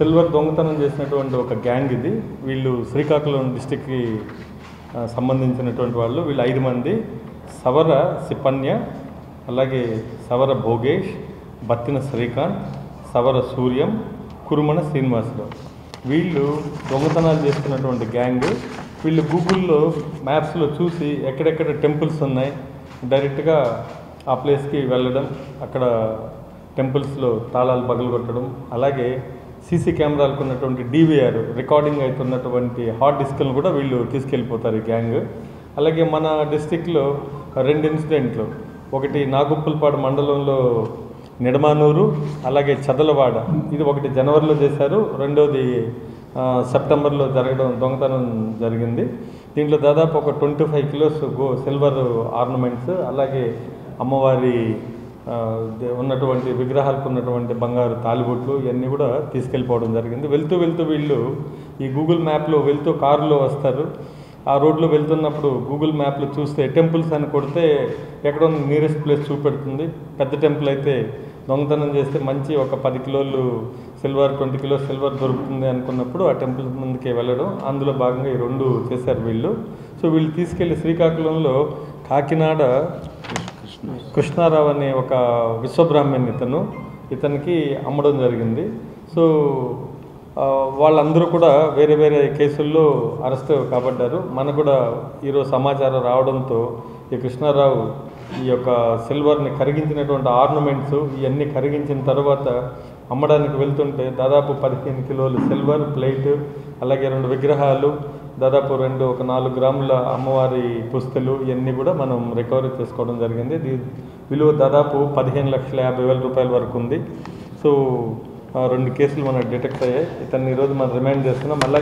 Silver దొంగతనం చేసినటువంటి ఒక గ్యాంగ్ ఇది. వీళ్ళు శ్రీకాకుళం డిస్టిక్కి సంబంధించినటువంటి వాళ్ళు. వీళ్ళు 5 మంది. సవర సిపన్య, అలాగే సవర భోగేష్, బత్తిన శ్రీకాంత్, సవర సూర్యం, కురుమణ శ్రీనివాసరావు. వీళ్ళు దొంగతనాలు చేస్తున్నటువంటి గ్యాంగ్. వీళ్ళు గూగుల్లో మ్యాప్స్లో చూసి ఎక్కడెక్కడ టెంపుల్స్ ఉన్నాయి డైరెక్ట్గా ఆ ప్లేస్కి వెళ్ళడం, అక్కడ టెంపుల్స్లో తాళాలు పగలగొట్టడం, అలాగే సీసీ కెమెరాలకు ఉన్నటువంటి DVR రికార్డింగ్ అవుతున్నటువంటి హార్డ్ డిస్క్లను కూడా వీళ్ళు తీసుకెళ్ళిపోతారు ఈ గ్యాంగ్. అలాగే మన డిస్టిక్లో 2 ఇన్సిడెంట్లు, ఒకటి నాగుప్పలపాడు మండలంలో నిడమానూరు, అలాగే చదలవాడ, ఇది ఒకటి జనవరిలో చేశారు, రెండోది సెప్టెంబర్లో దొంగతనం జరిగింది. దీంట్లో దాదాపు ఒక 25 కిలోస్ సిల్వర్ ఆర్నమెంట్స్, అలాగే అమ్మవారి ఉన్నటువంటి విగ్రహాలకు ఉన్నటువంటి బంగారు తాలిబొట్లు ఇవన్నీ కూడా తీసుకెళ్ళిపోవడం జరిగింది. వెళ్తూ వీళ్ళు ఈ గూగుల్ మ్యాప్లో వెళ్తూ కారులో వస్తారు. ఆ రోడ్లో వెళ్తున్నప్పుడు గూగుల్ మ్యాప్లో చూస్తే టెంపుల్స్ అని కొడితే ఎక్కడో నియరెస్ట్ ప్లేస్ చూపెడుతుంది. పెద్ద టెంపుల్ అయితే దొంగతనం చేస్తే మంచి ఒక 10 కిలోలు సిల్వర్, 20 కిలోస్ సిల్వర్ దొరుకుతుంది అనుకున్నప్పుడు ఆ టెంపుల్ ముందుకే వెళ్ళడం. అందులో భాగంగా ఈ 2 చేశారు వీళ్ళు. సో వీళ్ళు తీసుకెళ్ళి శ్రీకాకుళంలో కాకినాడ కృష్ణారావు అనే ఒక విశ్వబ్రాహ్మణ్ ఇతనికి అమ్మడం జరిగింది. సో వాళ్ళందరూ కూడా వేరే వేరే కేసుల్లో అరెస్ట్ కాబడ్డారు. మనకు కూడా ఈరోజు సమాచారం రావడంతో ఈ కృష్ణారావు ఈ యొక్క సిల్వర్ని కరిగించినటువంటి ఆర్నమెంట్స్ ఇవన్నీ కరిగించిన తర్వాత అమ్మడానికి వెళ్తుంటే దాదాపు 15 కిలోలు సిల్వర్ ప్లేట్, అలాగే 2 విగ్రహాలు, దాదాపు ఒక 4 గ్రాముల అమ్మవారి పుస్తలు ఇవన్నీ కూడా మనం రికవరీ చేసుకోవడం జరిగింది. విలువ దాదాపు 15,50,000 రూపాయల వరకు ఉంది. సో 2 కేసులు మనకు డిటెక్ట్ అయ్యాయి. ఇతన్ని ఈరోజు మనం రిమైండ్ చేస్తున్నాం.